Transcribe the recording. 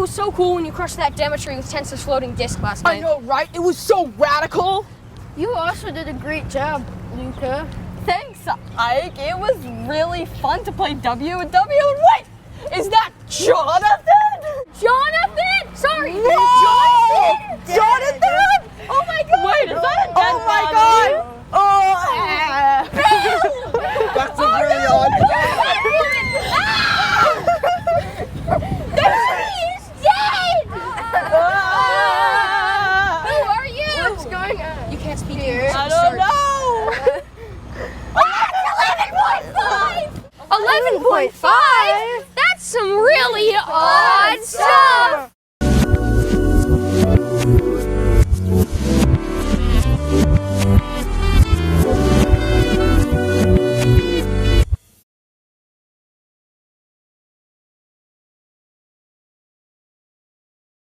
was so cool when you crushed that Demetri with Tensor's floating disc last night. I know, right? It was so radical. You also did a great job, Luca. Thanks, Ike. It was really fun to play W and W. And wait, is that Jonathan?